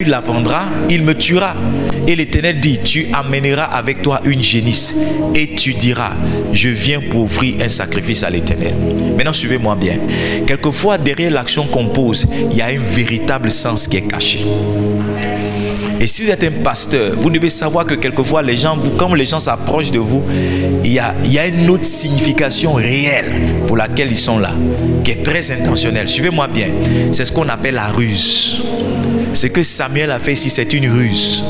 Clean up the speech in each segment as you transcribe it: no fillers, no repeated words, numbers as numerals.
tu l'apprendras, il me tuera. Et l'Éternel dit, tu amèneras avec toi une génisse et tu diras, je viens pour offrir un sacrifice à l'Éternel. Maintenant, suivez-moi bien. Quelquefois, derrière l'action qu'on pose, il y a un véritable sens qui est caché. Et si vous êtes un pasteur, vous devez savoir que quelquefois, les gens, comme les gens s'approchent de vous, il y a une autre signification réelle pour laquelle ils sont là, qui est très intentionnelle. Suivez-moi bien. C'est ce qu'on appelle la ruse. Ce que Samuel a fait ici, c'est une ruse.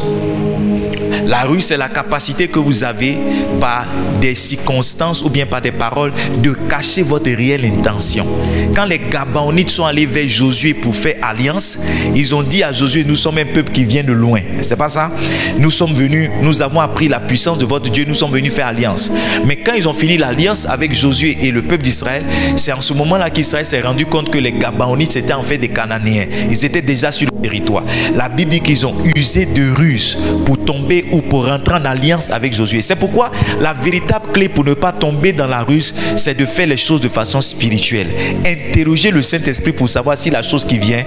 La ruse, c'est la capacité que vous avez par des circonstances ou bien par des paroles de cacher votre réelle intention. Quand les Gabaonites sont allés vers Josué pour faire alliance, ils ont dit à Josué, nous sommes un peuple qui vient de loin. C'est pas ça? Nous sommes venus, nous avons appris la puissance de votre Dieu, nous sommes venus faire alliance. Mais quand ils ont fini l'alliance avec Josué et le peuple d'Israël, c'est en ce moment-là qu'Israël s'est rendu compte que les Gabaonites c'était en fait des Cananéens. Ils étaient déjà sur le territoire. La Bible dit qu'ils ont usé de ruse pour tomber ou pour rentrer en alliance avec Josué. C'est pourquoi la véritable clé pour ne pas tomber dans la ruse, c'est de faire les choses de façon spirituelle. Interroger le Saint-Esprit pour savoir si la chose qui vient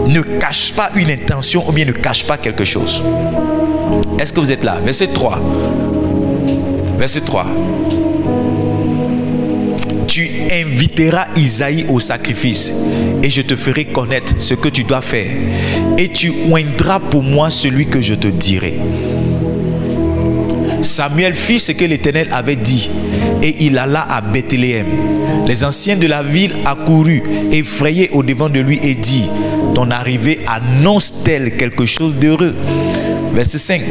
ne cache pas une intention ou bien ne cache pas quelque chose. Est-ce que vous êtes là? Verset 3. Verset 3. Tu inviteras Isaïe au sacrifice et je te ferai connaître ce que tu dois faire. Et tu oindras pour moi celui que je te dirai. Samuel fit ce que l'Éternel avait dit et il alla à Bethléem. Les anciens de la ville accoururent, effrayés au devant de lui et dit, ton arrivée annonce-t-elle quelque chose d'heureux? Verset 5.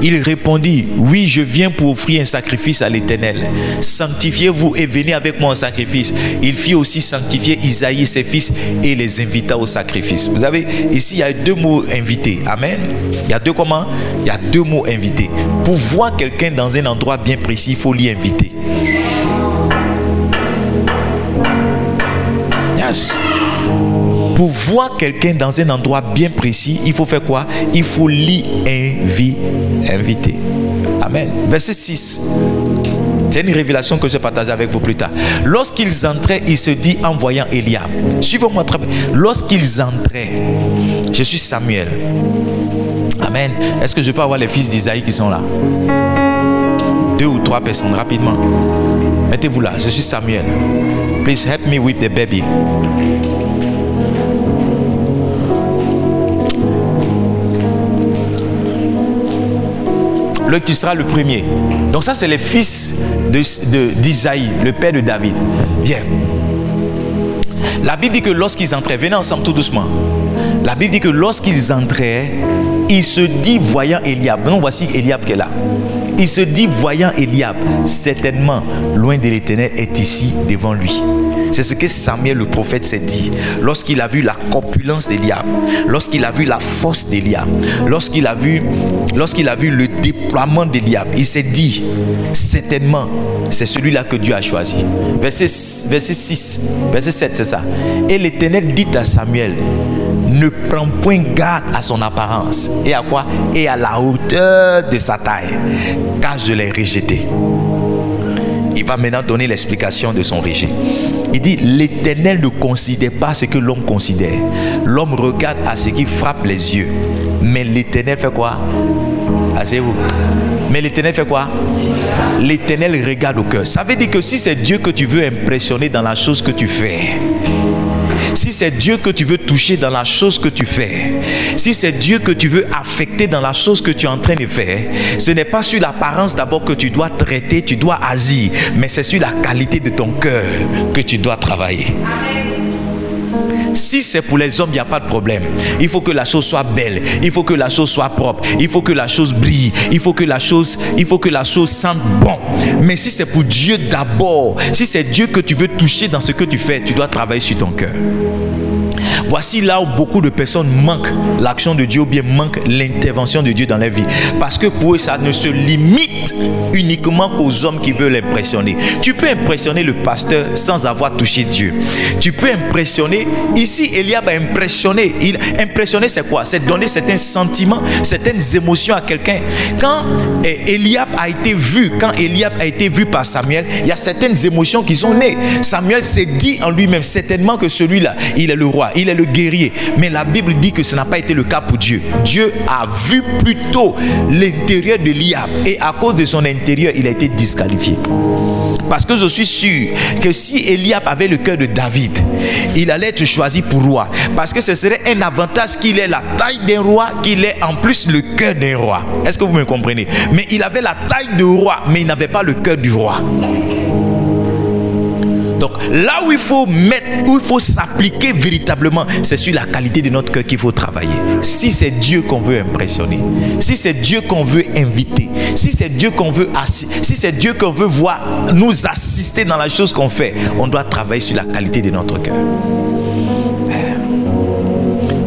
Il répondit, oui, je viens pour offrir un sacrifice à l'Éternel. Sanctifiez-vous et venez avec moi au sacrifice. Il fit aussi sanctifier Isaïe et ses fils et les invita au sacrifice. Vous savez, ici il y a deux mots invités. Amen. Il y a deux comment? Il y a deux mots invités. Pour voir quelqu'un dans un endroit bien précis, il faut l'y inviter. Yes. Pour voir quelqu'un dans un endroit bien précis, il faut faire quoi? Il faut l'y inviter. Amen. Verset 6. C'est une révélation que je partage avec vous plus tard. Lorsqu'ils entraient, il se dit en voyant Eliab. Suivez-moi très bien. Lorsqu'ils entraient, je suis Samuel. Amen. Est-ce que je peux avoir les fils d'Isaïe qui sont là? 2 ou 3 personnes, rapidement. Mettez-vous là. Je suis Samuel. Please help me with the baby. Tu seras le premier. Donc ça, c'est les fils d'Isaïe, le père de David. Bien. La Bible dit que lorsqu'ils entraient, venez ensemble tout doucement. La Bible dit que lorsqu'ils entraient, il se dit voyant Eliab. Donc voici Eliab qui est là. Il se dit voyant Eliab, certainement loin de l'Éternel est ici devant lui. C'est ce que Samuel le prophète s'est dit lorsqu'il a vu la corpulence d'Eliab, lorsqu'il a vu la force d'Eliab, lorsqu'il a vu le déploiement d'Eliab. Il s'est dit certainement c'est celui-là que Dieu a choisi. Verset 6, verset 7, c'est ça. Et l'Éternel dit à Samuel, ne prends point garde à son apparence et à quoi? Et à la hauteur de sa taille, car je l'ai rejeté. Il va maintenant donner l'explication de son rejet. Il dit, l'Éternel ne considère pas ce que l'homme considère. L'homme regarde à ce qui frappe les yeux. Mais l'Éternel fait quoi? Asseyez-vous. Mais l'Éternel fait quoi? L'Éternel regarde au cœur. Ça veut dire que si c'est Dieu que tu veux impressionner dans la chose que tu fais, si c'est Dieu que tu veux toucher dans la chose que tu fais, si c'est Dieu que tu veux affecter dans la chose que tu es en train de faire, ce n'est pas sur l'apparence d'abord que tu dois traiter, tu dois agir, mais c'est sur la qualité de ton cœur que tu dois travailler. Si c'est pour les hommes, il n'y a pas de problème. Il faut que la chose soit belle, il faut que la chose soit propre, il faut que la chose brille, il faut que la chose sente bon. Mais si c'est pour Dieu d'abord, si c'est Dieu que tu veux toucher dans ce que tu fais, tu dois travailler sur ton cœur. Voici là où beaucoup de personnes manquent l'action de Dieu ou bien manquent l'intervention de Dieu dans leur vie. Parce que pour eux, ça ne se limite uniquement aux hommes qui veulent impressionner. Tu peux impressionner le pasteur sans avoir touché Dieu. Tu peux impressionner. Ici, Eliab a impressionné. Impressionner, c'est quoi? C'est donner certains sentiments, certaines émotions à quelqu'un. Quand Eliab a été vu par Samuel, il y a certaines émotions qui sont nées. Samuel s'est dit en lui-même, certainement que celui-là, il est le roi. Il est c'est le guerrier. Mais la Bible dit que ce n'a pas été le cas pour Dieu. Dieu a vu plutôt l'intérieur de Eliab et à cause de son intérieur, il a été disqualifié. Parce que je suis sûr que si Eliab avait le cœur de David, il allait être choisi pour roi. Parce que ce serait un avantage qu'il ait la taille d'un roi, qu'il ait en plus le cœur d'un roi. Est-ce que vous me comprenez? Mais il avait la taille de roi, mais il n'avait pas le cœur du roi. Donc là où il faut s'appliquer véritablement, c'est sur la qualité de notre cœur qu'il faut travailler. Si c'est Dieu qu'on veut impressionner, si c'est Dieu qu'on veut inviter, si c'est Dieu qu'on veut voir nous assister dans la chose qu'on fait, on doit travailler sur la qualité de notre cœur.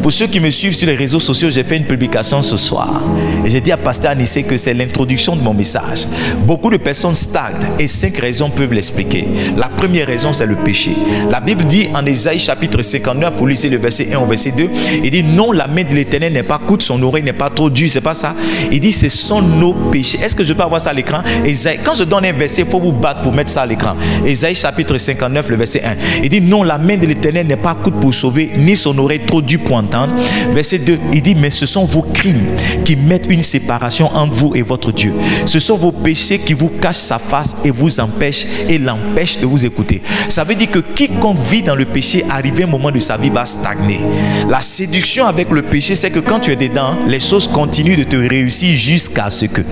Pour ceux qui me suivent sur les réseaux sociaux, j'ai fait une publication ce soir. Et j'ai dit à Pasteur Anissé que c'est l'introduction de mon message. Beaucoup de personnes stagnent et 5 raisons peuvent l'expliquer. La première raison, c'est le péché. La Bible dit en Ésaïe chapitre 59, vous lisez le verset 1 au verset 2, il dit non, la main de l'Éternel n'est pas courte, son oreille n'est pas trop dure, c'est pas ça. Il dit ce sont nos péchés. Est-ce que je peux avoir ça à l'écran? Ésaïe, quand je donne un verset, il faut vous battre pour mettre ça à l'écran. Ésaïe chapitre 59, le verset 1. Il dit non, la main de l'Éternel n'est pas courte pour sauver, ni son oreille trop dure pour entendre. Verset 2, il dit mais ce sont vos crimes qui mettent une séparation entre vous et votre Dieu. Ce sont vos péchés qui vous cachent sa face et vous empêchent et l'empêchent de vous écouter. Ça veut dire que quiconque vit dans le péché, arrivé un moment de sa vie, va stagner. La séduction avec le péché, c'est que quand tu es dedans, les choses continuent de te réussir jusqu'à ce que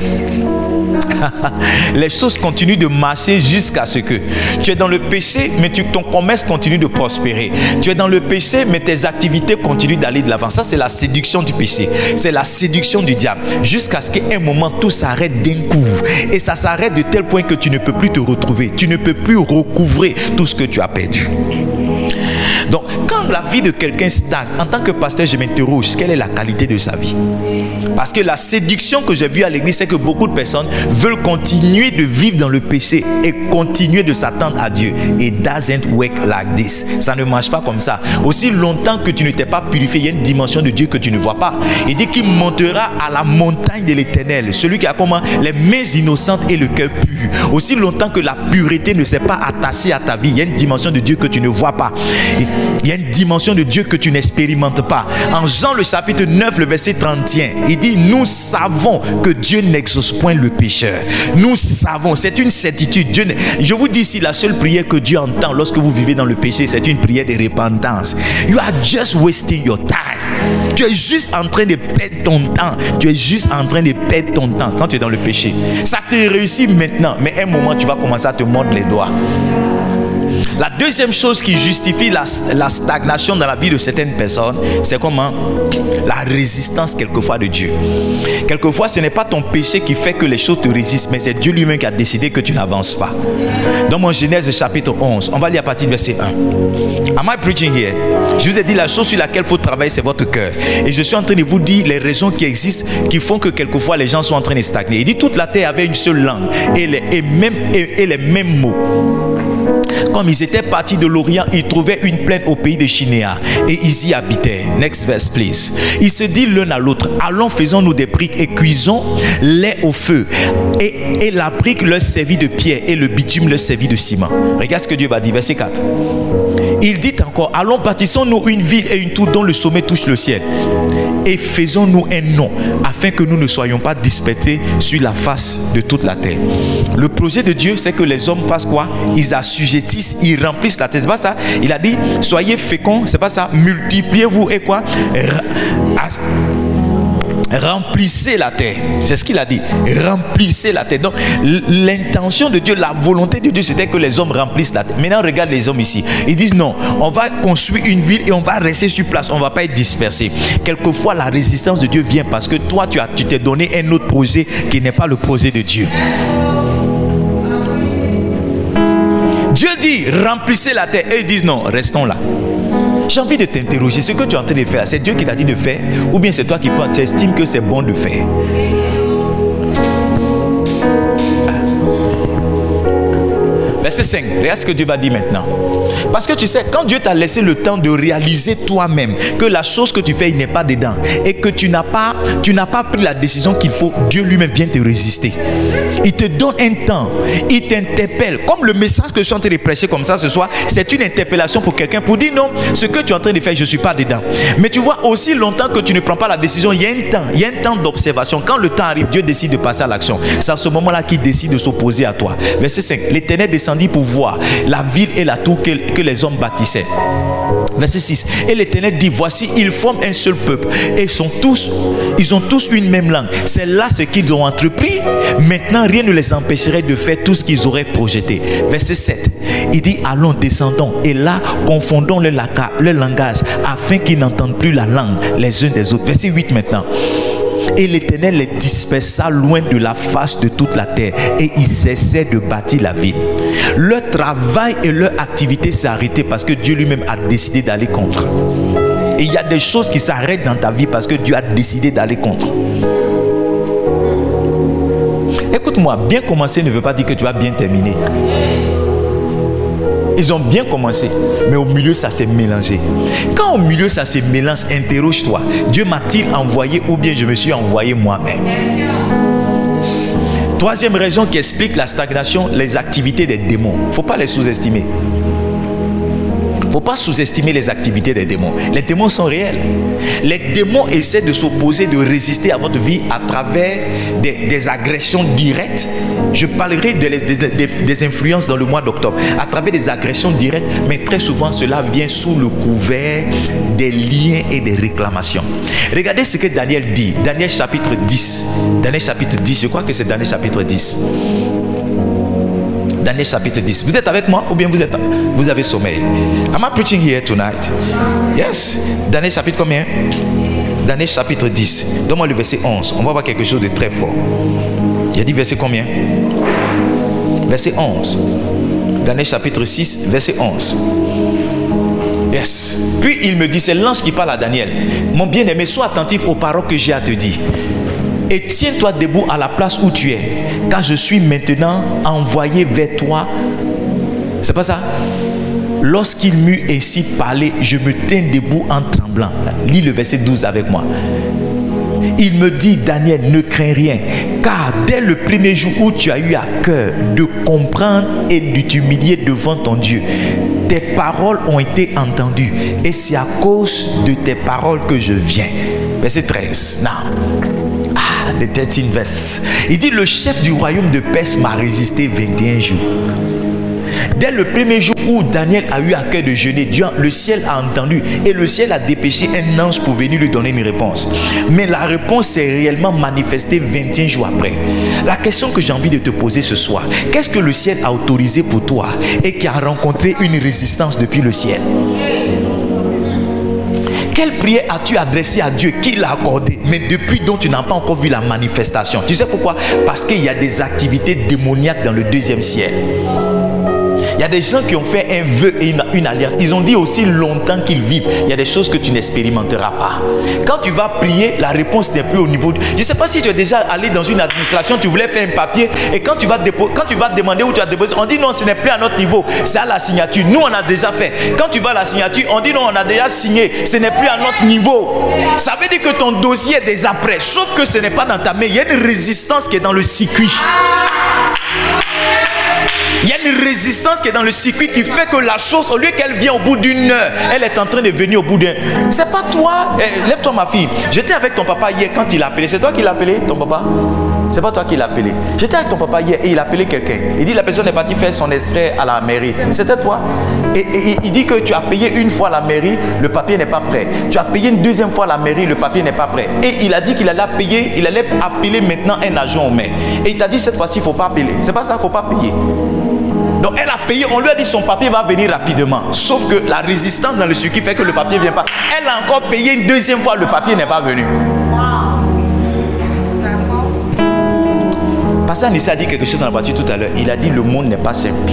les choses continuent de marcher jusqu'à ce que tu es dans le péché, mais ton commerce continue de prospérer. Tu es dans le péché, mais tes activités continuent d'aller de l'avant. Ça, c'est la séduction du péché. C'est la séduction du diable. Jusqu'à ce qu'à un moment, tout s'arrête d'un coup. Et ça s'arrête de tel point que tu ne peux plus te retrouver. Tu ne peux plus recouvrer tout ce que tu as perdu. Donc, quand la vie de quelqu'un stagne, en tant que pasteur, je m'interroge, quelle est la qualité de sa vie? Parce que la séduction que j'ai vue à l'église, c'est que beaucoup de personnes veulent continuer de vivre dans le péché et continuer de s'attendre à Dieu. It doesn't work like this. Ça ne marche pas comme ça. Aussi longtemps que tu ne t'es pas purifié, il y a une dimension de Dieu que tu ne vois pas. Il dit qu'il montera à la montagne de l'Éternel, celui qui a comment? Les mains innocentes et le cœur pur. Aussi longtemps que la pureté ne s'est pas attachée à ta vie, il y a une dimension de Dieu que tu ne vois pas. Il y a une dimension de Dieu que tu n'expérimentes pas. En Jean le chapitre 9, le verset 31, il dit nous savons que Dieu n'exauce point le pécheur. Nous savons, c'est une certitude. Je vous dis ici, la seule prière que Dieu entend lorsque vous vivez dans le péché, c'est une prière de repentance. You are just wasting your time. Tu es juste en train de perdre ton temps. Tu es juste en train de perdre ton temps quand tu es dans le péché. Ça te réussit maintenant, mais un moment tu vas commencer à te mordre les doigts. La deuxième chose qui justifie la stagnation dans la vie de certaines personnes, c'est comment? La résistance quelquefois de Dieu. Quelquefois, ce n'est pas ton péché qui fait que les choses te résistent, mais c'est Dieu lui-même qui a décidé que tu n'avances pas. Dans mon Genèse chapitre 11, on va lire à partir du verset 1. Am I preaching here? Je vous ai dit la chose sur laquelle il faut travailler, c'est votre cœur. Et je suis en train de vous dire les raisons qui existent, qui font que quelquefois les gens sont en train de stagner. Il dit toute la terre avait une seule langue et les mêmes mots. Comme ils étaient partis de l'Orient, ils trouvaient une plaine au pays de Shinéa et ils y habitaient. Next verse, please. Ils se disent l'un à l'autre, allons, faisons-nous des briques et cuisons-les au feu. Et la brique leur servit de pierre et le bitume leur servit de ciment. Regarde ce que Dieu va dire, verset 4. Il dit encore, allons, bâtissons-nous une ville et une tour dont le sommet touche le ciel. Et faisons-nous un nom, afin que nous ne soyons pas dispersés sur la face de toute la terre. Le projet de Dieu, c'est que les hommes fassent quoi? Ils assujettissent, ils remplissent la terre. C'est pas ça? Il a dit, soyez féconds, c'est pas ça? Multipliez-vous et quoi? Remplissez la terre. C'est ce qu'il a dit. Remplissez la terre. Donc, l'intention de Dieu, la volonté de Dieu, c'était que les hommes remplissent la terre. Maintenant, regarde les hommes ici. Ils disent non, on va construire une ville et on va rester sur place. On ne va pas être dispersés. Quelquefois, la résistance de Dieu vient parce que toi, tu t'es donné un autre projet qui n'est pas le projet de Dieu. Dieu dit, remplissez la terre. Et ils disent non, restons là. J'ai envie de t'interroger, ce que tu es en train de faire, c'est Dieu qui t'a dit de faire, ou bien c'est toi qui estimes que c'est bon de faire? Verset 5. Regarde ce que Dieu va dire maintenant. Parce que tu sais, quand Dieu t'a laissé le temps de réaliser toi-même que la chose que tu fais, il n'est pas dedans, et que tu n'as pas pris la décision qu'il faut, Dieu lui-même vient te résister. Il te donne un temps, il t'interpelle. Comme le message que je suis en train de prêcher comme ça ce soir, c'est une interpellation pour quelqu'un pour dire non, ce que tu es en train de faire, je ne suis pas dedans. Mais tu vois, aussi longtemps que tu ne prends pas la décision, il y a un temps d'observation. Quand le temps arrive, Dieu décide de passer à l'action. C'est à ce moment-là qu'il décide de s'opposer à toi. Verset 5. L'Éternel descendit pour voir la ville et la tour que les hommes bâtissaient. Verset 6. Et l'Éternel dit, voici, ils forment un seul peuple. Et ils ont tous une même langue. C'est là ce qu'ils ont entrepris. Maintenant, rien ne les empêcherait de faire tout ce qu'ils auraient projeté. Verset 7. Il dit, allons, descendons. Et là, confondons le langage, afin qu'ils n'entendent plus la langue les uns des autres. Verset 8 maintenant. Et l'Éternel les dispersa loin de la face de toute la terre, et ils cessaient de bâtir la ville. Leur travail et leur activité s'est arrêté parce que Dieu lui-même a décidé d'aller contre. Et il y a des choses qui s'arrêtent dans ta vie parce que Dieu a décidé d'aller contre. Écoute-moi, bien commencer ne veut pas dire que tu vas bien terminer. Ils ont bien commencé, mais au milieu ça s'est mélangé. Quand au milieu ça se mélange, interroge-toi. Dieu m'a-t-il envoyé ou bien je me suis envoyé moi-même? Troisième raison qui explique la stagnation, les activités des démons. Il ne faut pas les sous-estimer. Il ne faut pas sous-estimer les activités des démons. Les démons sont réels. Les démons essaient de s'opposer, de résister à votre vie à travers des agressions directes. Je parlerai des influences dans le mois d'octobre. À travers des agressions directes, mais très souvent cela vient sous le couvert des liens et des réclamations. Regardez ce que Daniel dit. Daniel chapitre 10. Daniel chapitre 10, je crois que c'est Daniel chapitre 10. Daniel chapitre 10. Vous êtes avec moi ou bien vous avez sommeil? Am I preaching here tonight? Yes. Daniel chapitre combien? Daniel chapitre 10. Donne-moi le verset 11. On va voir quelque chose de très fort. Il a dit verset combien? Verset 11. Daniel chapitre 6, verset 11. Yes. Puis il me dit, c'est l'ange qui parle à Daniel. Mon bien-aimé, sois attentif aux paroles que j'ai à te dire. Et tiens-toi debout à la place où tu es, car je suis maintenant envoyé vers toi. C'est pas ça? Lorsqu'il m'eut ainsi parlé, je me tins debout en tremblant. Lis le verset 12 avec moi. Il me dit, Daniel, ne crains rien, car dès le premier jour où tu as eu à cœur de comprendre et de t'humilier devant ton Dieu, tes paroles ont été entendues, et c'est à cause de tes paroles que je viens. Verset 13. Now. Le 13 verse. Il dit, le chef du royaume de Perse m'a résisté 21 jours. Dès le premier jour où Daniel a eu à cœur de jeûner, le ciel a entendu et le ciel a dépêché un ange pour venir lui donner une réponse. Mais la réponse s'est réellement manifestée 21 jours après. La question que j'ai envie de te poser ce soir, qu'est-ce que le ciel a autorisé pour toi et qui a rencontré une résistance depuis le ciel? Quelle prière as-tu adressée à Dieu qui l'a accordée, mais depuis dont tu n'as pas encore vu la manifestation? Tu sais pourquoi? Parce qu'il y a des activités démoniaques dans le deuxième ciel. Il y a des gens qui ont fait un vœu et une alliance. Ils ont dit aussi longtemps qu'ils vivent. Il y a des choses que tu n'expérimenteras pas. Quand tu vas prier, la réponse n'est plus au niveau. Je ne sais pas si tu es déjà allé dans une administration, tu voulais faire un papier et quand tu vas demander où tu as déposé, on dit non, ce n'est plus à notre niveau, c'est à la signature. Nous, on a déjà fait. Quand tu vas à la signature, on dit non, on a déjà signé, ce n'est plus à notre niveau. Ça veut dire que ton dossier est déjà prêt, sauf que ce n'est pas dans ta main. Il y a une résistance qui est dans le circuit. Il y a une résistance qui est dans le circuit qui fait que la chose, au lieu qu'elle vienne au bout d'une heure, elle est en train de venir au bout d'un. C'est pas toi. Lève-toi, ma fille. J'étais avec ton papa hier quand il a appelé. C'est toi qui l'as appelé, ton papa? C'est pas toi qui l'as appelé. J'étais avec ton papa hier et il a appelé quelqu'un. Il dit la personne est partie faire son extrait à la mairie. C'était toi. Et il dit que tu as payé une fois la mairie, le papier n'est pas prêt. Tu as payé une deuxième fois la mairie, le papier n'est pas prêt. Et il a dit qu'il allait payer, il allait appeler maintenant un agent au maire. Et il t'a dit cette fois-ci, il ne faut pas appeler. C'est pas ça, il ne faut pas payer. Donc elle a payé, on lui a dit son papier va venir rapidement. Sauf que la résistance dans le circuit fait que le papier ne vient pas. Elle a encore payé une deuxième fois, le papier n'est pas venu. Pasteur Anissa a dit quelque chose dans la voiture tout à l'heure. Il a dit le monde n'est pas simple.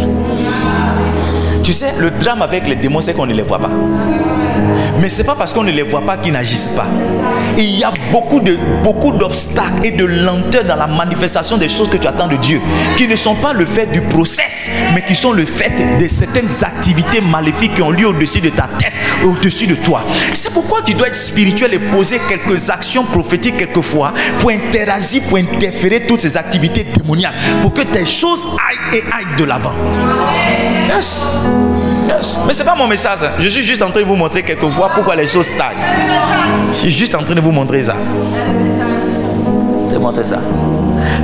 Tu sais, le drame avec les démons, c'est qu'on ne les voit pas. Mais ce n'est pas parce qu'on ne les voit pas qu'ils n'agissent pas. Et il y a beaucoup d'obstacles et de lenteur dans la manifestation des choses que tu attends de Dieu, qui ne sont pas le fait du process, mais qui sont le fait de certaines activités maléfiques qui ont lieu au-dessus de ta tête, au-dessus de toi. C'est pourquoi tu dois être spirituel et poser quelques actions prophétiques quelquefois pour interagir, pour interférer toutes ces activités démoniaques, pour que tes choses aillent de l'avant. Yes. Yes. Mais c'est pas mon message. Je suis juste en train de vous montrer quelquefois pourquoi les choses stagnent. Je suis juste en train de vous montrer ça. Je vais montrer ça.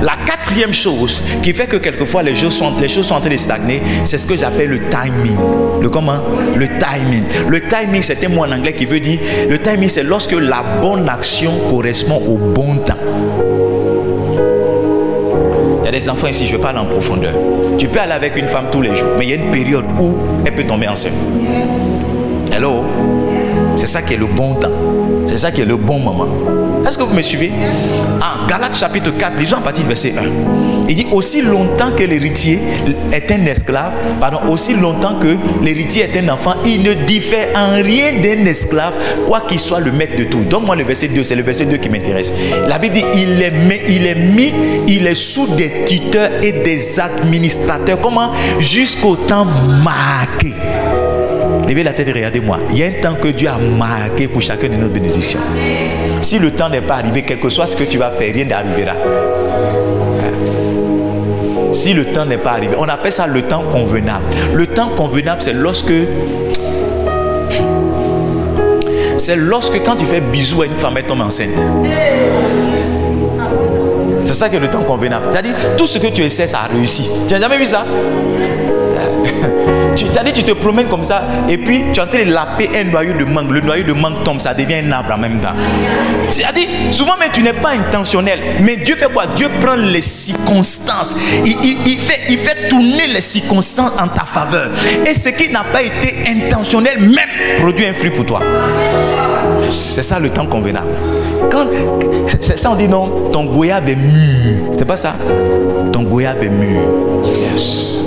La quatrième chose qui fait que quelquefois les choses sont en train de stagner, c'est ce que j'appelle le timing. Le comment? Le timing. Le timing, c'est un mot en anglais qui veut dire, le timing, c'est lorsque la bonne action correspond au bon temps. Il y a des enfants ici, je ne vais pas aller en profondeur. Tu peux aller avec une femme tous les jours, mais il y a une période où elle peut tomber enceinte. Hello? C'est ça qui est le bon temps. C'est ça qui est le bon moment. Est-ce que vous me suivez? En Galates chapitre 4, lisons à partir du verset 1. Il dit, aussi longtemps que l'héritier est un esclave, aussi longtemps que l'héritier est un enfant, il ne diffère en rien d'un esclave, quoi qu'il soit le maître de tout. Donne-moi le verset 2, c'est le verset 2 qui m'intéresse. La Bible dit, il est sous des tuteurs et des administrateurs. Comment? Jusqu'au temps marqué. Levez la tête et regardez-moi. Il y a un temps que Dieu a marqué pour chacun de nos bénédictions. Si le temps n'est pas arrivé, quel que soit ce que tu vas faire, rien n'arrivera. Si le temps n'est pas arrivé, on appelle ça le temps convenable. Le temps convenable, c'est lorsque quand tu fais bisou à une femme, elle tombe enceinte. C'est ça que le temps convenable. C'est-à-dire, tout ce que tu essaies, ça a réussi. Tu n'as jamais vu ça? C'est-à-dire, tu te promènes comme ça et puis tu es en train de laper un noyau de mangue. Le noyau de mangue tombe, ça devient un arbre en même temps. C'est-à-dire, souvent même tu n'es pas intentionnel. Mais Dieu fait quoi? Dieu prend les circonstances. Il fait tourner les circonstances en ta faveur. Et ce qui n'a pas été intentionnel même produit un fruit pour toi. C'est ça le temps convenable. C'est ça on dit non, ton goyave est mûr. C'est pas ça? Ton goyave est mûr. Yes.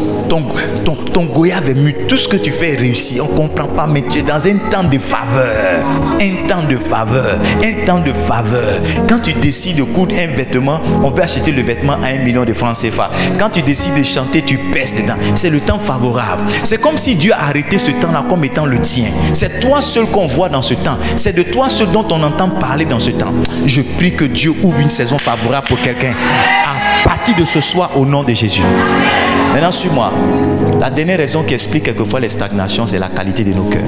Ton goyave est mûr. Tout ce que tu fais est réussi. On ne comprend pas, mais tu es dans un temps de faveur. Un temps de faveur. Un temps de faveur. Quand tu décides de coudre un vêtement, on peut acheter le vêtement à 1 million de francs CFA. Quand tu décides de chanter, tu pèses dedans. C'est le temps favorable. C'est comme si Dieu a arrêté ce temps-là comme étant le tien. C'est toi seul qu'on voit dans ce temps. C'est de toi seul dont on entend parler dans ce temps. Je prie que Dieu ouvre une saison favorable pour quelqu'un. À partir de ce soir, au nom de Jésus. Maintenant, suis-moi. La dernière raison qui explique quelquefois les stagnations, c'est la qualité de nos cœurs.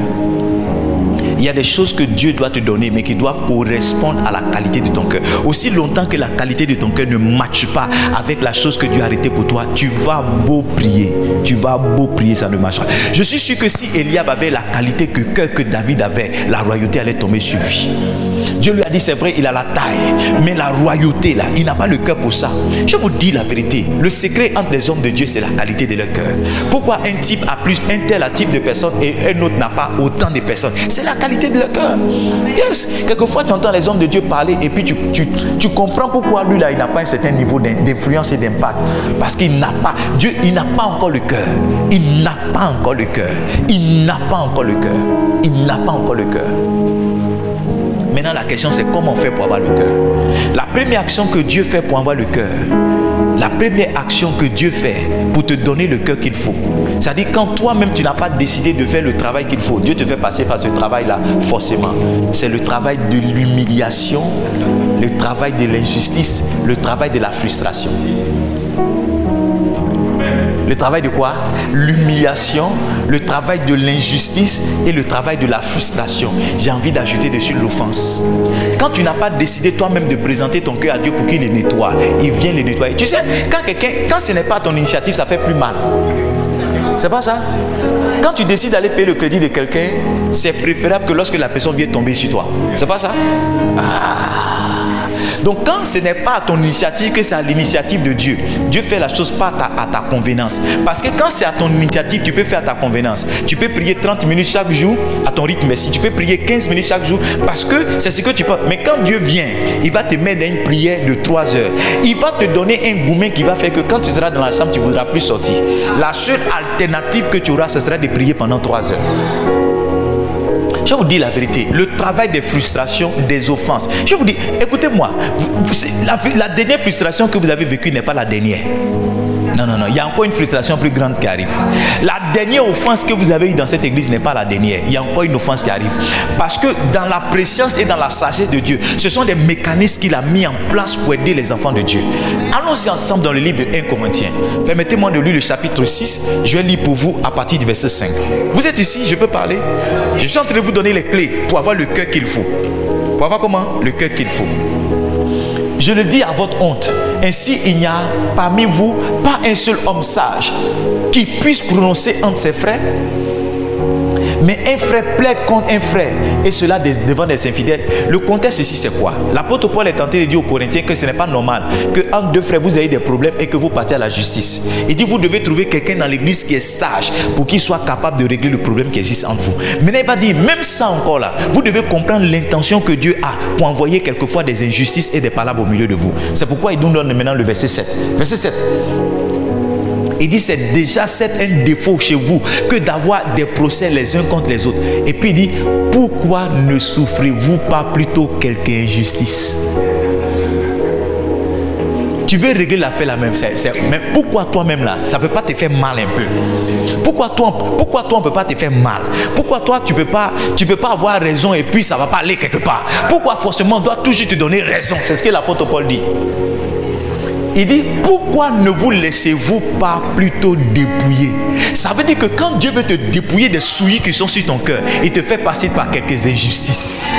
Il y a des choses que Dieu doit te donner, mais qui doivent correspondre à la qualité de ton cœur. Aussi longtemps que la qualité de ton cœur ne matche pas avec la chose que Dieu a arrêtée pour toi, tu vas beau prier. Tu vas beau prier, ça ne marchera. Je suis sûr que si Eliab avait la qualité que David avait, la royauté allait tomber sur lui. Dieu lui a dit, c'est vrai, il a la taille, mais la royauté là, il n'a pas le cœur pour ça. Je vous dis la vérité, le secret entre les hommes de Dieu, c'est la qualité de leur cœur. Pourquoi un type a plus, un tel type de personnes et un autre n'a pas autant de personnes? C'est la qualité de leur cœur. Yes. Quelquefois tu entends les hommes de Dieu parler et puis tu comprends pourquoi lui là, il n'a pas un certain niveau d'influence et d'impact. Parce qu'il n'a pas, Dieu, il n'a pas encore le cœur. Il n'a pas encore le cœur. Il n'a pas encore le cœur. Il n'a pas encore le cœur. Maintenant, la question, c'est comment on fait pour avoir le cœur. La première action que Dieu fait pour avoir le cœur, la première action que Dieu fait pour te donner le cœur qu'il faut, c'est-à-dire quand toi-même, tu n'as pas décidé de faire le travail qu'il faut, Dieu te fait passer par ce travail-là, forcément. C'est le travail de l'humiliation, le travail de l'injustice, le travail de la frustration. Le travail de quoi? L'humiliation, le travail de l'injustice et le travail de la frustration. J'ai envie d'ajouter dessus l'offense. Quand tu n'as pas décidé toi-même de présenter ton cœur à Dieu pour qu'il le nettoie, il vient le nettoyer. Tu sais, quand ce n'est pas ton initiative, ça fait plus mal. C'est pas ça? Quand tu décides d'aller payer le crédit de quelqu'un, c'est préférable que lorsque la personne vient tomber sur toi. C'est pas ça? Donc quand ce n'est pas à ton initiative que c'est à l'initiative de Dieu, Dieu fait la chose pas à ta convenance. Parce que quand c'est à ton initiative, tu peux faire à ta convenance. Tu peux prier 30 minutes chaque jour à ton rythme. Mais si tu peux prier 15 minutes chaque jour, parce que c'est ce que tu peux. Mais quand Dieu vient, il va te mettre dans une prière de 3 heures. Il va te donner un gourmet qui va faire que quand tu seras dans la chambre, tu ne voudras plus sortir. La seule alternative que tu auras, ce sera de prier pendant 3 heures. Je vais vous dire la vérité. Le travail des frustrations, des offenses. Je vais vous dire, écoutez-moi, la dernière frustration que vous avez vécue n'est pas la dernière. Non, non, non, il y a encore une frustration plus grande qui arrive. La dernière offense que vous avez eue dans cette église n'est pas la dernière. Il y a encore une offense qui arrive. Parce que dans la préscience et dans la sagesse de Dieu, ce sont des mécanismes qu'il a mis en place pour aider les enfants de Dieu. Allons-y ensemble dans le livre de 1 Corinthiens. Permettez-moi de lire le chapitre 6. Je vais lire pour vous à partir du verset 5. Vous êtes ici, je peux parler. Je suis en train de vous donner les clés pour avoir le cœur qu'il faut. Pour avoir comment? Le cœur qu'il faut. Je le dis à votre honte. Ainsi, il n'y a parmi vous pas un seul homme sage qui puisse prononcer entre ses frères. Mais un frère plaide contre un frère, et cela devant des infidèles. Le contexte ici, c'est quoi? L'apôtre Paul est tenté de dire aux Corinthiens que ce n'est pas normal que entre deux frères vous ayez des problèmes et que vous partiez à la justice. Il dit vous devez trouver quelqu'un dans l'église qui est sage pour qu'il soit capable de régler le problème qui existe entre vous. Maintenant il va dire, même ça encore là, vous devez comprendre l'intention que Dieu a pour envoyer quelquefois des injustices et des palabres au milieu de vous. C'est pourquoi il nous donne maintenant le verset 7. Verset 7. Il dit c'est déjà un défaut chez vous que d'avoir des procès les uns contre les autres. Et puis il dit, pourquoi ne souffrez-vous pas plutôt quelque injustice? Tu veux régler l'affaire là même, mais pourquoi toi-même là, ça ne peut pas te faire mal un peu? Pourquoi toi on ne peut pas te faire mal? Pourquoi toi tu peux pas avoir raison et puis ça ne va pas aller quelque part? Pourquoi forcément on doit toujours te donner raison? C'est ce que l'apôtre Paul dit. Il dit, pourquoi ne vous laissez-vous pas plutôt dépouiller? Ça veut dire que quand Dieu veut te dépouiller des souilles qui sont sur ton cœur, il te fait passer par quelques injustices.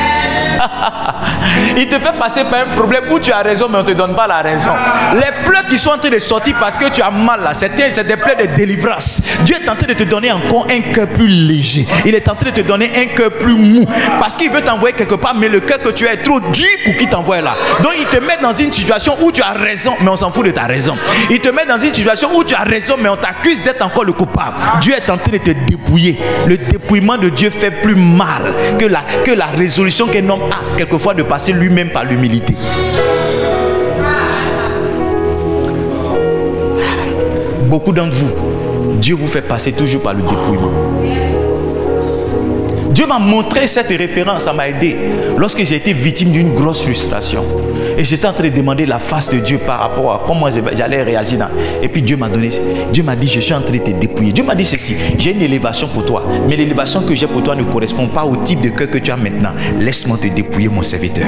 Il te fait passer par un problème où tu as raison, mais on ne te donne pas la raison. Les pleurs qui sont en train de sortir parce que tu as mal là, c'est des pleurs de délivrance. Dieu est en train de te donner encore un cœur plus léger. Il est en train de te donner un cœur plus mou. Parce qu'il veut t'envoyer quelque part, mais le cœur que tu as est trop dur pour qu'il t'envoie là. Donc il te met dans une situation où tu as raison, mais on s'en fout de ta raison. Il te met dans une situation où tu as raison, mais on t'accuse d'être encore le coupable. Dieu est en train de te dépouiller. Le dépouillement de Dieu fait plus mal que la résolution qu'un homme a quelquefois de passer lui-même par l'humilité. Beaucoup d'entre vous, Dieu vous fait passer toujours par le dépouillement. Dieu m'a montré cette référence, ça m'a aidé lorsque j'ai été victime d'une grosse frustration. Et j'étais en train de demander la face de Dieu par rapport à comment j'allais réagir. Et puis Dieu m'a dit, je suis en train de te dépouiller. Dieu m'a dit ceci, j'ai une élévation pour toi, mais l'élévation que j'ai pour toi ne correspond pas au type de cœur que tu as maintenant. Laisse-moi te dépouiller, mon serviteur.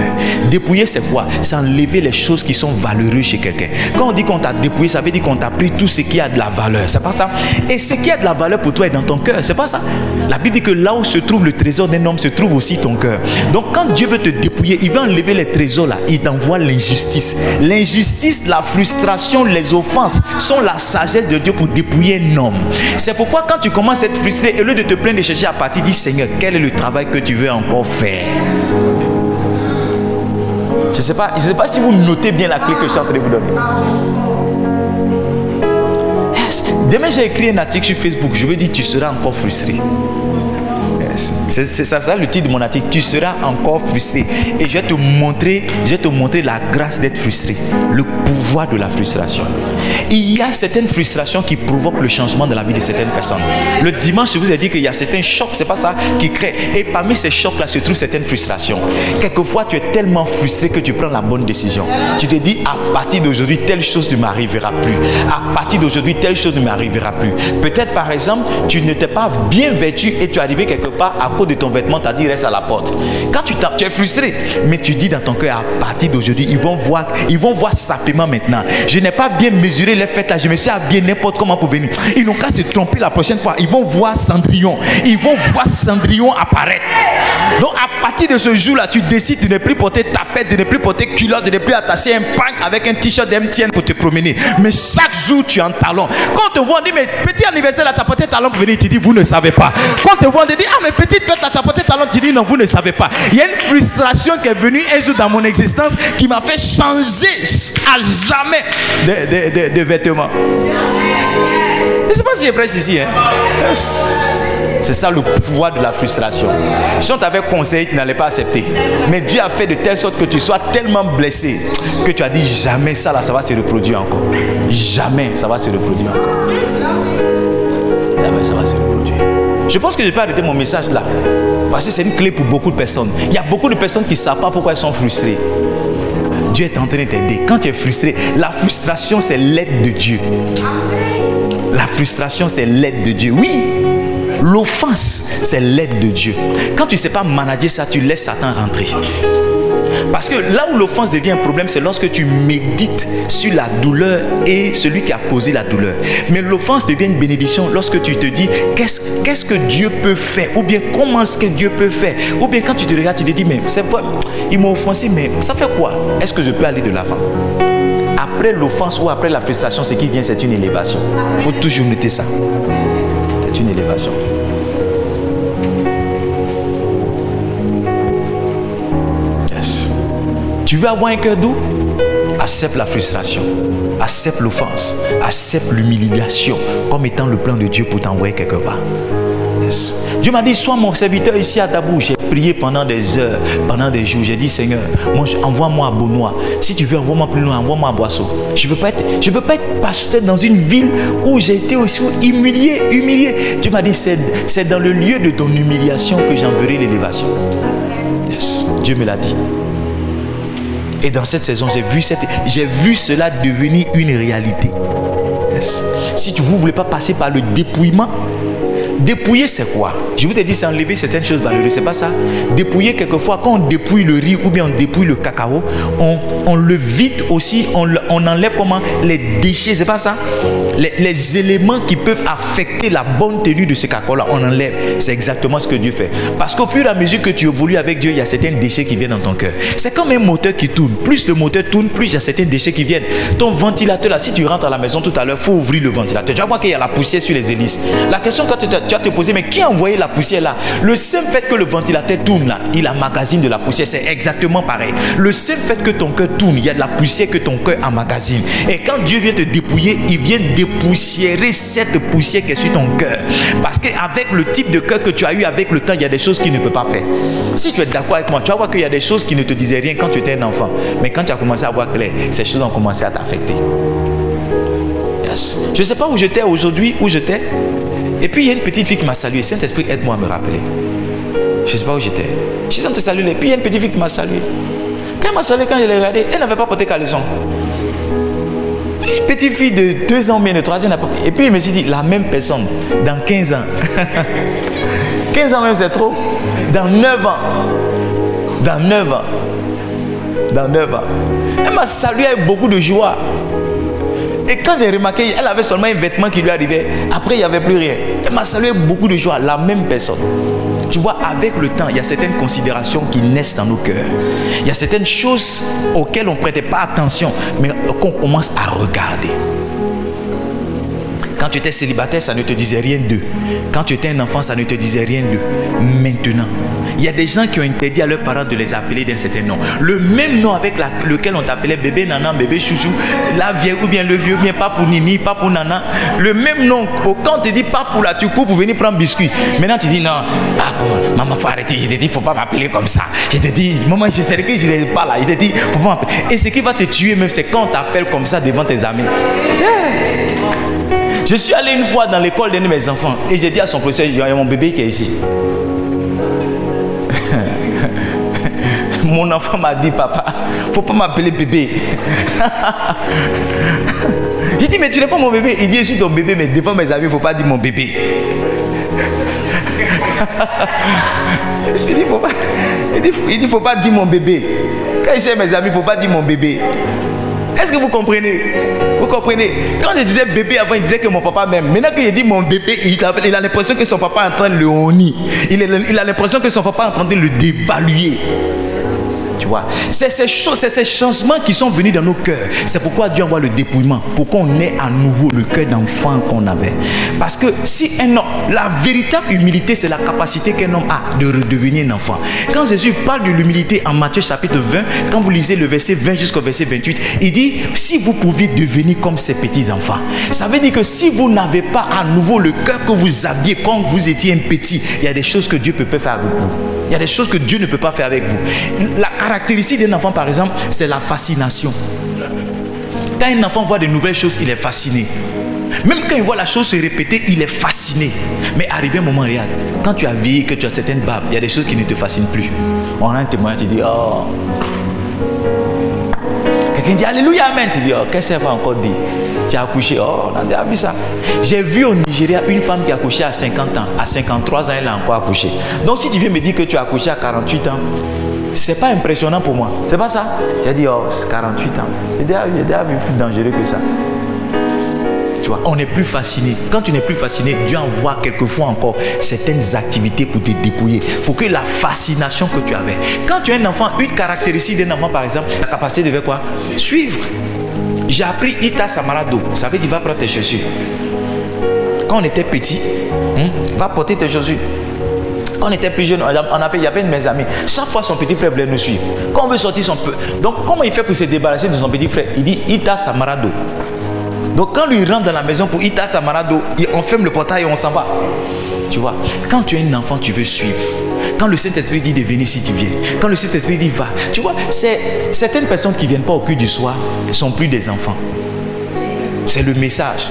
Dépouiller, c'est quoi? C'est enlever les choses qui sont valeureuses chez quelqu'un. Quand on dit qu'on t'a dépouillé, ça veut dire qu'on t'a pris tout ce qui a de la valeur. C'est pas ça? Et ce qui a de la valeur pour toi est dans ton cœur. C'est pas ça? La Bible dit que là où se trouve le trésor d'un homme se trouve aussi ton cœur. Donc quand Dieu veut te dépouiller, il va enlever les trésors là, il t'envoie l'injustice. L'injustice, la frustration, les offenses sont la sagesse de Dieu pour dépouiller un homme. C'est pourquoi quand tu commences à être frustré, au lieu de te plaindre de chercher à partir, dis Seigneur, quel est le travail que tu veux encore faire? Je ne sais pas si vous notez bien la clé que je suis en train de vous donner. Demain j'ai écrit un article sur Facebook, je veux dire tu seras encore frustré. C'est ça le titre de mon article. Tu seras encore frustré. Et je vais te montrer la grâce d'être frustré. Le pouvoir de la frustration. Il y a certaines frustrations qui provoquent le changement de la vie de certaines personnes. Le dimanche, je vous ai dit qu'il y a certains chocs, c'est pas ça, qui créent. Et parmi ces chocs-là se trouvent certaines frustrations. Quelquefois, tu es tellement frustré que tu prends la bonne décision. Tu te dis, à partir d'aujourd'hui, telle chose ne m'arrivera plus. À partir d'aujourd'hui, telle chose ne m'arrivera plus. Peut-être, par exemple, tu n'étais pas bien vêtu et tu es arrivé quelque part à cause de ton vêtement, tu as dit reste à la porte. Quand tu es frustré, mais tu dis dans ton cœur, à partir d'aujourd'hui, ils vont voir simplement maintenant. Je n'ai pas bien mesuré les fêtes là, je me suis habillé n'importe comment pour venir. Ils n'ont qu'à se tromper la prochaine fois. Ils vont voir Cendrillon. Ils vont voir Cendrillon apparaître. Donc à partir de ce jour-là, tu décides de ne plus porter tapette, de ne plus porter culotte, de ne plus attacher un pain avec un t-shirt d'MTN pour te promener. Mais chaque jour, tu es en talon. Quand on te voit, on dit, mais petit anniversaire là, tu as porté talon pour venir, tu dis, vous ne savez pas. Quand on te voit, on te dit, ah mais petite fête là, tu as porté talon, tu dis, non, vous ne savez pas. Il y a une frustration qui est venue un jour dans mon existence qui m'a fait changer à jamais de vêtements. Je ne sais pas si c'est prêche ici. Hein? C'est ça le pouvoir de la frustration. Si on t'avait conseillé, tu n'allais pas accepter. Mais Dieu a fait de telle sorte que tu sois tellement blessé que tu as dit jamais ça là, ça va se reproduire encore. Jamais ça va se reproduire encore. Jamais ça va se reproduire. Je pense que je peux arrêter mon message là. Parce que c'est une clé pour beaucoup de personnes. Il y a beaucoup de personnes qui ne savent pas pourquoi elles sont frustrées. Dieu est en train de t'aider. Quand tu es frustré, la frustration, c'est l'aide de Dieu. La frustration, c'est l'aide de Dieu. Oui, l'offense, c'est l'aide de Dieu. Quand tu ne sais pas manager ça, tu laisses Satan rentrer. Parce que là où l'offense devient un problème, c'est lorsque tu médites sur la douleur et celui qui a causé la douleur. Mais l'offense devient une bénédiction lorsque tu te dis qu'est-ce que Dieu peut faire, ou bien comment est-ce que Dieu peut faire, ou bien quand tu te regardes, tu te dis mais c'est vrai, il m'a offensé, mais ça fait quoi? Est-ce que je peux aller de l'avant? Après l'offense ou après la frustration, ce qui vient, c'est une élévation. Il faut toujours noter ça. C'est une élévation. Tu veux avoir un cœur doux? Accepte la frustration, accepte l'offense, accepte l'humiliation comme étant le plan de Dieu pour t'envoyer quelque part. Yes. Dieu m'a dit, sois mon serviteur ici à Dabou. J'ai prié pendant des heures, pendant des jours. J'ai dit, Seigneur, envoie-moi à Beaunois. Si tu veux, envoie-moi plus loin, envoie-moi à Boisseau. Je ne peux pas être pasteur dans une ville où j'ai été aussi humilié. Dieu m'a dit, c'est dans le lieu de ton humiliation que j'enverrai l'élévation. Yes. Dieu me l'a dit. Et dans cette saison, j'ai vu cela devenir une réalité. Yes. Si vous ne voulez pas passer par le dépouillement, dépouiller c'est quoi? Je vous ai dit c'est enlever certaines choses valeureuses, c'est pas ça. Dépouiller quelquefois, quand on dépouille le riz ou bien on dépouille le cacao, on le vide aussi, on enlève comment? Les déchets, c'est pas ça? Les éléments qui peuvent affecter la bonne tenue de ce cacao-là, on enlève. C'est exactement ce que Dieu fait. Parce qu'au fur et à mesure que tu évolues avec Dieu, il y a certains déchets qui viennent dans ton cœur. C'est comme un moteur qui tourne. Plus le moteur tourne, plus il y a certains déchets qui viennent. Ton ventilateur là, si tu rentres à la maison tout à l'heure, il faut ouvrir le ventilateur. Tu vas voir qu'il y a la poussière sur les hélices. La question que tu vas te poser, mais qui a envoyé la poussière là? Le simple fait que le ventilateur tourne là, il emmagasine de la poussière. C'est exactement pareil. Le simple fait que ton cœur tourne, il y a de la poussière que ton cœur emmagasine. Et quand Dieu vient te dépouiller, il vient dépoussiérer cette poussière qui est sur ton cœur. Parce qu'avec le type de cœur que tu as eu avec le temps, il y a des choses qu'il ne peut pas faire. Si tu es d'accord avec moi, tu vas voir qu'il y a des choses qui ne te disaient rien quand tu étais un enfant. Mais quand tu as commencé à voir clair, ces choses ont commencé à t'affecter. Yes. Je ne sais pas où j'étais aujourd'hui, où j'étais. Et puis il y a une petite fille qui m'a salué. Saint-Esprit, aide-moi à me rappeler. Je ne sais pas où j'étais. Je suis en train de saluer. Et puis il y a une petite fille qui m'a salué. Quand elle m'a salué, quand je l'ai regardée, elle n'avait pas porté caleçon. Une petite fille de 2 ans, mais de 3 ans. Et puis je me suis dit, la même personne, dans 15 ans. 15 ans même, c'est trop. Dans 9 ans. Dans 9 ans. Dans 9 ans. Elle m'a salué avec beaucoup de joie. Et quand j'ai remarqué, elle avait seulement un vêtement qui lui arrivait. Après, il n'y avait plus rien. Elle m'a salué avec beaucoup de joie. La même personne. Tu vois, avec le temps, il y a certaines considérations qui naissent dans nos cœurs. Il y a certaines choses auxquelles on ne prêtait pas attention, mais qu'on commence à regarder. Quand tu étais célibataire, ça ne te disait rien d'eux. Quand tu étais un enfant, ça ne te disait rien d'eux. Maintenant, il y a des gens qui ont interdit à leurs parents de les appeler d'un certain nom. Le même nom avec lequel on t'appelait bébé nana, bébé chouchou, la vieille ou bien le vieux, ou bien pas pour Nini, pas pour nana. Le même nom, quand on te dit pas pour la tu cours pour venir prendre biscuit. Maintenant tu dis non, pas pour maman, faut arrêter. Je te dis, faut pas m'appeler comme ça. Je te dis, maman, je sais que je n'ai pas là. Je te dis, faut pas m'appeler. Et ce qui va te tuer même, c'est quand on t'appelle comme ça devant tes amis. Je suis allé une fois dans l'école d'un de mes enfants et j'ai dit à son professeur, il y a mon bébé qui est ici. Mon enfant m'a dit, papa, faut pas m'appeler bébé. J'ai dit, mais tu n'es pas mon bébé. Il dit, je suis ton bébé, mais devant mes amis, il ne faut pas dire mon bébé. Il dit, faut pas dire mon bébé. Quand il sait mes amis, il ne faut pas dire mon bébé. Est-ce que vous comprenez? Vous comprenez? Quand je disais bébé avant, il disait que mon papa m'aime. Maintenant que je dis mon bébé, il a l'impression que son papa est en train de le honir. Il a l'impression que son papa est en train de le dévaluer. Tu vois, c'est ces changements qui sont venus dans nos cœurs. C'est pourquoi Dieu envoie le dépouillement, pour qu'on ait à nouveau le cœur d'enfant qu'on avait. Parce que si un homme, la véritable humilité, c'est la capacité qu'un homme a de redevenir un enfant. Quand Jésus parle de l'humilité en Matthieu chapitre 20, quand vous lisez le verset 20 jusqu'au verset 28, il dit, si vous pouviez devenir comme ces petits enfants, ça veut dire que si vous n'avez pas à nouveau le cœur que vous aviez quand vous étiez un petit, il y a des choses que Dieu peut pas faire avec vous. Il y a des choses que Dieu ne peut pas faire avec vous. La caractéristique d'un enfant, par exemple, c'est la fascination. Quand un enfant voit de nouvelles choses, il est fasciné. Même quand il voit la chose se répéter, il est fasciné. Mais arrivé un moment, regarde, quand tu as vieilli, que tu as certaines barbes, il y a des choses qui ne te fascinent plus. On a un témoignage, tu dis, oh. Quelqu'un dit, alléluia, amen. Tu dis, oh, qu'est-ce qu'elle va encore dire? Tu as accouché, oh, on a déjà vu ça. J'ai vu au Nigeria une femme qui a accouché à 50 ans. À 53 ans, elle a encore accouché. Donc si tu viens me dire que tu as accouché à 48 ans, c'est pas impressionnant pour moi. C'est pas ça. J'ai dit, oh, c'est 48 ans. J'ai déjà vu plus dangereux que ça. Tu vois, on n'est plus fasciné. Quand tu n'es plus fasciné, Dieu envoie quelquefois encore certaines activités pour te dépouiller, pour que la fascination que tu avais. Quand tu as un enfant, une caractéristique d'un enfant, par exemple, la capacité de faire quoi? Suivre. J'ai appris Ita Samarado. Ça veut dire, va prendre tes chaussures. Quand on était petit, va porter tes chaussures. Quand on était plus jeune, il y avait une de mes amies. Chaque fois, son petit frère voulait nous suivre. Quand on veut sortir son peu. Donc, comment il fait pour se débarrasser de son petit frère? Il dit Ita Samarado. Donc, quand lui rentre dans la maison pour Ita Samarado, on ferme le portail et on s'en va. Tu vois, quand tu es un enfant, tu veux suivre. Quand le Saint-Esprit dit de venir, si tu viens. Quand le Saint-Esprit dit va. Tu vois, certaines personnes qui ne viennent pas au culte du soir ne sont plus des enfants. C'est le message.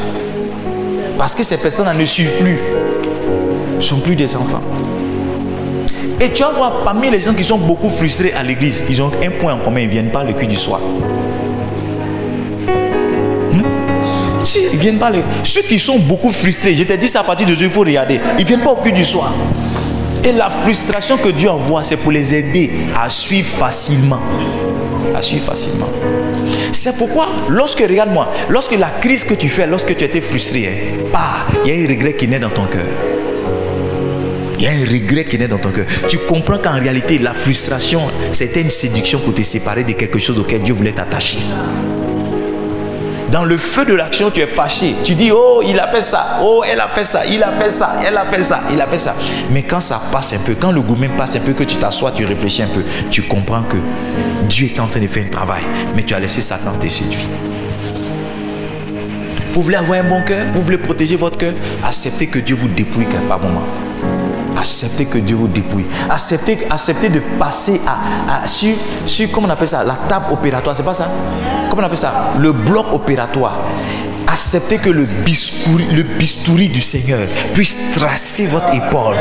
Parce que ces personnes ne suivent plus. Ne sont plus des enfants. Et tu vas voir, parmi les gens qui sont beaucoup frustrés à l'église, ils ont un point en commun, ils ne viennent pas le culte du soir. Si, ils ne viennent pas. Ceux qui sont beaucoup frustrés, je t'ai dit ça à partir de Dieu, il faut regarder. Ils ne viennent pas au culte du soir. Et la frustration que Dieu envoie, c'est pour les aider à suivre facilement. À suivre facilement. C'est pourquoi, regarde-moi, lorsque la crise que tu fais, lorsque tu étais frustré, il y a un regret qui naît dans ton cœur. Il y a un regret qui naît dans ton cœur. Tu comprends qu'en réalité, la frustration, c'était une séduction pour te séparer de quelque chose auquel Dieu voulait t'attacher. Dans le feu de l'action, tu es fâché. Tu dis, oh, il a fait ça. Oh, elle a fait ça. Il a fait ça. Elle a fait ça. Il a fait ça. Mais quand ça passe un peu, quand le goût même passe un peu, que tu t'assois, tu réfléchis un peu, tu comprends que Dieu est en train de faire un travail. Mais tu as laissé Satan te séduire. Vous voulez avoir un bon cœur? Vous voulez protéger votre cœur? Acceptez que Dieu vous dépouille par moment. Acceptez que Dieu vous dépouille. Acceptez de passer sur, comment on appelle ça, la table opératoire. C'est pas ça? Comment on appelle ça? Le bloc opératoire. Acceptez que le bistouri du Seigneur puisse tracer votre épaule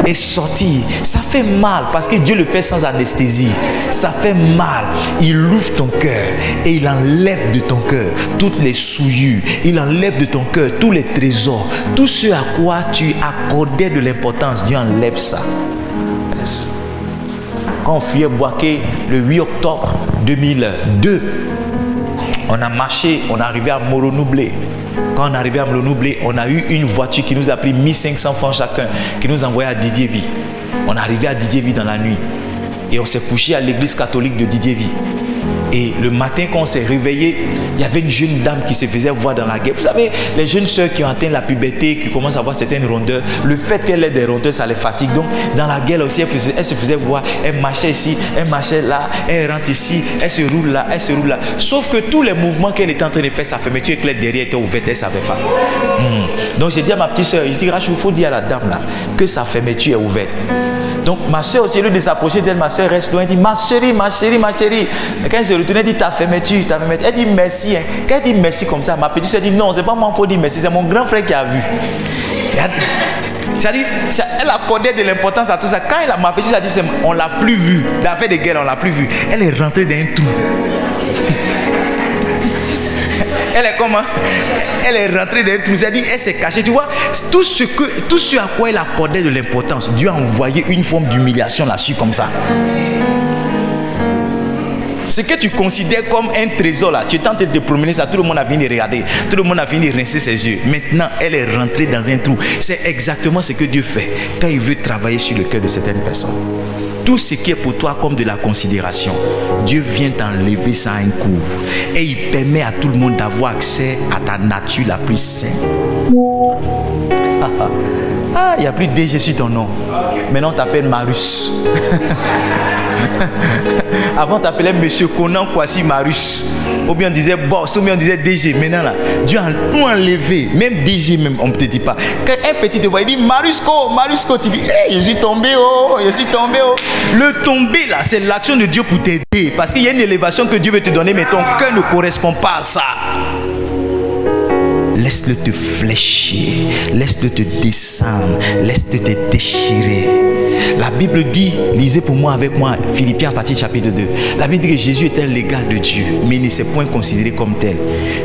et sortir. Ça fait mal parce que Dieu le fait sans anesthésie. Ça fait mal. Il ouvre ton cœur et il enlève de ton cœur toutes les souillures. Il enlève de ton cœur tous les trésors. Tout ce à quoi tu accordais de l'importance, Dieu enlève ça. Yes. Quand on fuyait Boaké le 8 octobre 2002, on a marché, on est arrivé à Moronoublé. Quand on est arrivé à Moronoublé, on a eu une voiture qui nous a pris 1500 francs chacun, qui nous envoyait à Didier-Vie. On est arrivé à Didier-Vie dans la nuit. Et on s'est couché à l'église catholique de Didier-Vie. Et le matin, quand on s'est réveillé, il y avait une jeune dame qui se faisait voir dans la guerre. Vous savez, les jeunes sœurs qui ont atteint la puberté, qui commencent à avoir certaines rondeurs, le fait qu'elle ait des rondeurs, ça les fatigue. Donc, dans la guerre aussi, elle se faisait voir. Elle marchait ici, elle marchait là, elle rentre ici, elle se roule là, elle se roule là. Sauf que tous les mouvements qu'elle était en train de faire, sa fermeture éclair derrière était ouverte, elle ne savait pas. Donc, j'ai dit à ma petite sœur, je dis, Rachou, il faut dire à la dame là que sa fermeture est ouverte. Donc, ma soeur aussi, au lieu de s'approcher d'elle, ma soeur reste loin. Elle dit, ma chérie, ma chérie, ma chérie. Et quand elle se retourne, elle dit, ta fermeture, ta fermeture. Elle dit, merci. Quand elle dit merci comme ça, ma petite soeur dit, non, c'est pas moi qu'il faut dire merci, c'est mon grand frère qui a vu. C'est-à-dire, elle accordait de l'importance à tout ça. Quand ma petite soeur a dit, on l'a plus vu. L'affaire de guerre, on l'a plus vu. Elle est rentrée dans un trou. Elle est comment? Elle est rentrée dans un trou. C'est-à-dire, elle s'est cachée. Tu vois, tout ce à quoi elle accordait de l'importance, Dieu a envoyé une forme d'humiliation là-dessus comme ça. Ce que tu considères comme un trésor là, tu es en train de te promener ça, tout le monde a fini de regarder, tout le monde a fini de rincer ses yeux. Maintenant, elle est rentrée dans un trou. C'est exactement ce que Dieu fait quand il veut travailler sur le cœur de certaines personnes. Tout ce qui est pour toi comme de la considération, Dieu vient t'enlever ça à un coup. Et il permet à tout le monde d'avoir accès à ta nature la plus saine. Ah, il n'y a plus DG sur ton nom. Maintenant, on t'appelle Marus. Avant, on t'appelait Monsieur Conan Kwasi Marus. Ou bien on disait boss, ou bien on disait DG. Maintenant, là, Dieu a tout enlevé. Même DG, même, on ne te dit pas. Quand un petit te voit, il dit Marusco, tu dis, hey, je suis tombé, oh, je suis tombé, oh. Le tomber, là, c'est l'action de Dieu pour t'aider. Parce qu'il y a une élévation que Dieu veut te donner, mais ton cœur ne correspond pas à ça. laisse-le te fléchir, laisse-le te descendre, laisse-le te déchirer. La Bible dit, lisez pour moi avec moi Philippiens partie chapitre 2. La Bible dit que Jésus était l'égal de Dieu, mais il ne s'est point considéré comme tel.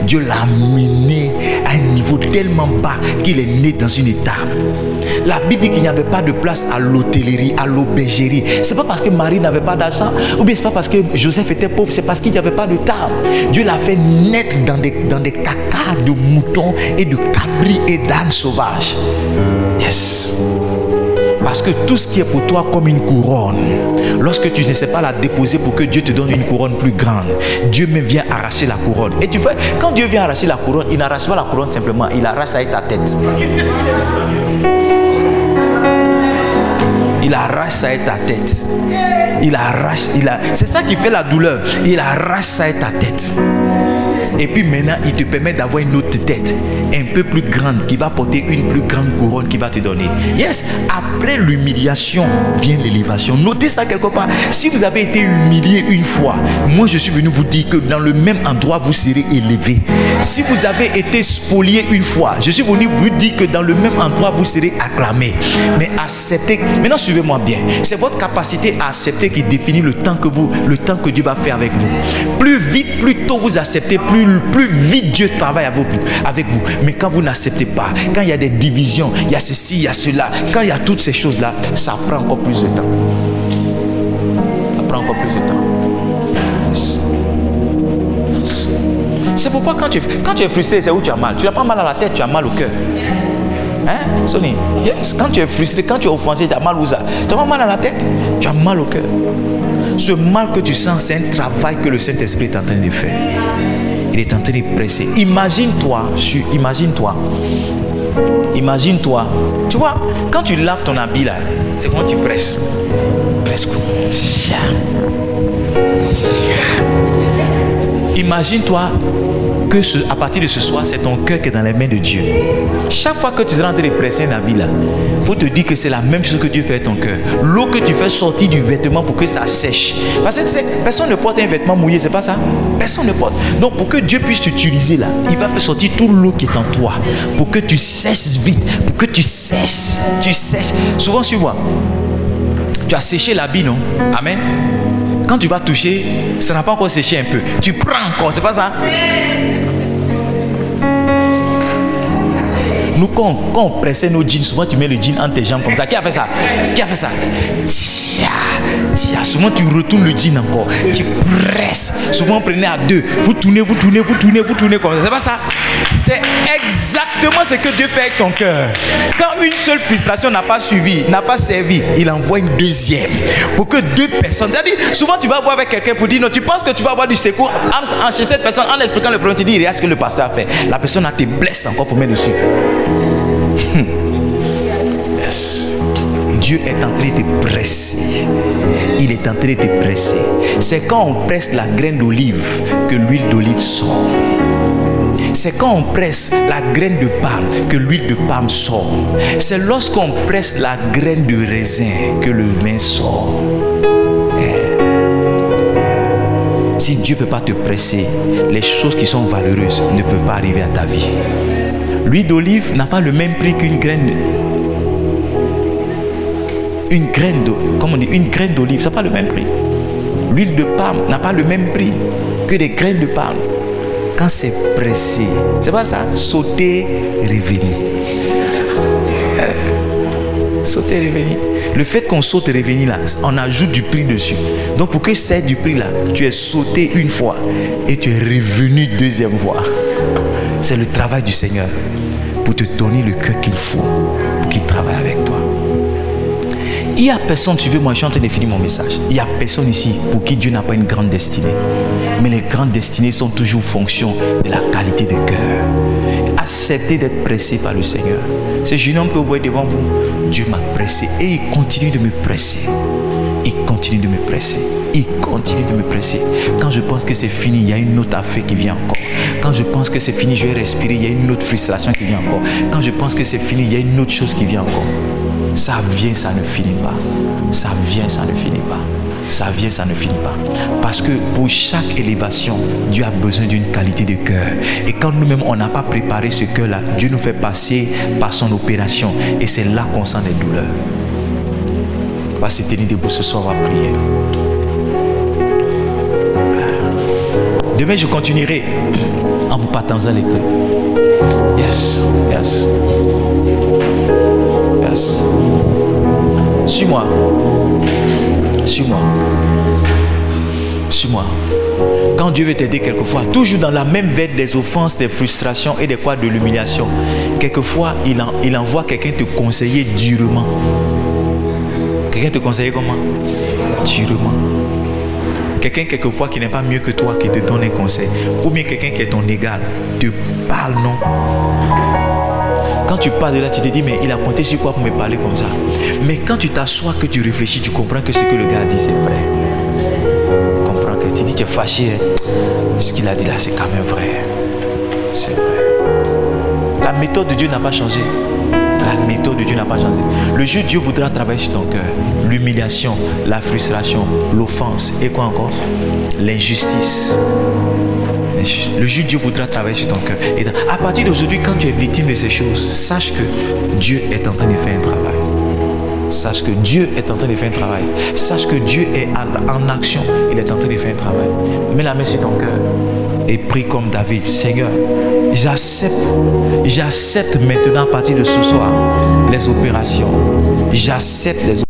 Dieu l'a mené à un niveau tellement bas qu'il est né dans une étable. La Bible dit qu'il n'y avait pas de place à l'hôtellerie, à l'aubergerie. C'est pas parce que Marie n'avait pas d'argent, ou bien c'est pas parce que Joseph était pauvre, c'est parce qu'il n'y avait pas de table. Dieu l'a fait naître dans des cacas de moutons et de cabris et d'ânes sauvages. Yes. Parce que tout ce qui est pour toi comme une couronne, lorsque tu ne sais pas la déposer pour que Dieu te donne une couronne plus grande, Dieu me vient arracher la couronne. Et tu vois, quand Dieu vient arracher la couronne, il n'arrache pas la couronne simplement, il arrache avec ta tête. Il arrache ça avec ta tête. C'est ça qui fait la douleur. Il arrache ça avec ta tête. Et puis maintenant, il te permet d'avoir une autre tête, un peu plus grande, qui va porter une plus grande couronne qu'il va te donner. Yes, après l'humiliation vient l'élévation. Notez ça quelque part. Si vous avez été humilié une fois, moi je suis venu vous dire que dans le même endroit, vous serez élevé. Si vous avez été spolié une fois, je suis venu vous dire que dans le même endroit, vous serez acclamé. Mais acceptez. Maintenant, suivez-moi bien. C'est votre capacité à accepter qui définit le temps que Dieu va faire avec vous. Plus vite, plus tôt vous acceptez, plus vite Dieu travaille avec vous. Mais quand vous n'acceptez pas, quand il y a des divisions, il y a ceci, il y a cela, quand il y a toutes ces choses-là, ça prend encore plus de temps. Ça prend encore plus de temps. Yes. Yes. C'est pourquoi quand tu es frustré, c'est où tu as mal. Tu n'as pas mal à la tête, tu as mal au cœur. Hein, Sonny? Yes. Quand tu es frustré, quand tu es offensé, tu as mal où ça? Tu n'as pas mal à la tête, tu as mal au cœur. Ce mal que tu sens, c'est un travail que le Saint-Esprit est en train de faire. Il est en train de presser. Imagine-toi. Tu vois, quand tu laves ton habit là, c'est comment tu presses. Presque. Imagine-toi que à partir de ce soir, c'est ton cœur qui est dans les mains de Dieu. Chaque fois que tu seras en train de presser un habit là, il faut te dire que c'est la même chose que Dieu fait à ton cœur. L'eau que tu fais sortir du vêtement pour que ça sèche. Parce que personne ne porte un vêtement mouillé, c'est pas ça? Personne ne porte. Donc pour que Dieu puisse t'utiliser là, il va faire sortir toute l'eau qui est en toi. Pour que tu sèches vite. Pour que tu sèches. Tu sèches. Souvent sur moi, tu as séché l'habit, non? Amen. Quand tu vas toucher, ça n'a pas encore séché un peu. Tu prends encore, c'est pas ça? Nous, quand on pressait nos jeans, souvent tu mets le jean entre tes jambes comme ça. Qui a fait ça? Qui a fait ça? Souvent tu retournes le jean encore. Tu presses. Souvent on prenait à deux. Vous tournez comme ça. C'est pas ça? C'est exactement ce que Dieu fait avec ton cœur. Quand une seule frustration n'a pas suivi, n'a pas servi, il envoie une deuxième. Pour que deux personnes. C'est-à-dire, souvent tu vas voir avec quelqu'un pour dire non, tu penses que tu vas avoir du secours chez cette personne en expliquant le problème. Tu dis, regarde ce que le pasteur a fait. La personne te blesse encore pour mettre dessus. Yes. Dieu est en train de presser. Il est en train de presser. C'est quand on presse la graine d'olive que l'huile d'olive sort. C'est quand on presse la graine de palme que l'huile de palme sort. C'est lorsqu'on presse la graine de raisin que le vin sort. Si Dieu ne peut pas te presser, les choses qui sont valeureuses ne peuvent pas arriver à ta vie. L'huile d'olive n'a pas le même prix qu'une graine. Une graine d'olive, ça n'a pas le même prix. L'huile de palme n'a pas le même prix que des graines de palme. Quand c'est pressé, c'est pas ça, sauter, revenir. Sauter, revenir. Le fait qu'on saute et revenir là, on ajoute du prix dessus. Donc pour que c'est du prix là, tu es sauté une fois et tu es revenu deuxième fois. C'est le travail du Seigneur pour te donner le cœur qu'il faut pour qu'il travaille avec toi. Il n'y a personne, tu veux, moi je suis en train de finir mon message. Il n'y a personne ici pour qui Dieu n'a pas une grande destinée. Mais les grandes destinées sont toujours fonction de la qualité de cœur. Acceptez d'être pressé par le Seigneur. Ce jeune homme que vous voyez devant vous, Dieu m'a pressé et il continue de me presser. Il continue de me presser. Il continue de me presser. Quand je pense que c'est fini, il y a une autre affaire qui vient encore. Quand je pense que c'est fini, je vais respirer, il y a une autre frustration qui vient encore. Quand je pense que c'est fini, il y a une autre chose qui vient encore. Ça vient, ça ne finit pas. Ça vient, ça ne finit pas. ça vient, ça ne finit pas. Parce que pour chaque élévation, Dieu a besoin d'une qualité de cœur. Et quand nous-mêmes, on n'a pas préparé ce cœur-là, Dieu nous fait passer par son opération. Et c'est là qu'on sent des douleurs. On va se tenir debout ce soir, on va prier. Demain, je continuerai en vous partageant les clés. Yes, yes. Yes. Suis-moi. Suis-moi. Suis-moi. Quand Dieu veut t'aider quelquefois, toujours dans la même veine des offenses, des frustrations et des quoi de l'humiliation, quelquefois, il envoie quelqu'un te conseiller durement. Quelqu'un te conseille comment? Durement. Quelqu'un quelquefois qui n'est pas mieux que toi, qui te donne un conseil. Ou bien quelqu'un qui est ton égal, te parle, non? Quand tu parles de là, tu te dis, mais il a compté sur quoi pour me parler comme ça? Mais quand tu t'assois, que tu réfléchis, tu comprends que ce que le gars a dit, c'est vrai. Tu comprends que tu dis, tu es fâché. Hein? Ce qu'il a dit là, c'est quand même vrai. C'est vrai. La méthode de Dieu n'a pas changé. La méthode de Dieu n'a pas changé. Le jour où Dieu voudra travailler sur ton cœur, l'humiliation, la frustration, l'offense et quoi encore? L'injustice. Le jour où Dieu voudra travailler sur ton cœur. Et à partir d'aujourd'hui, quand tu es victime de ces choses, sache que Dieu est en train de faire un travail. Sache que Dieu est en train de faire un travail. Sache que Dieu est en action. Il est en train de faire un travail. Mets la main sur ton cœur et prie comme David. Seigneur, j'accepte maintenant à partir de ce soir les opérations. J'accepte les opérations.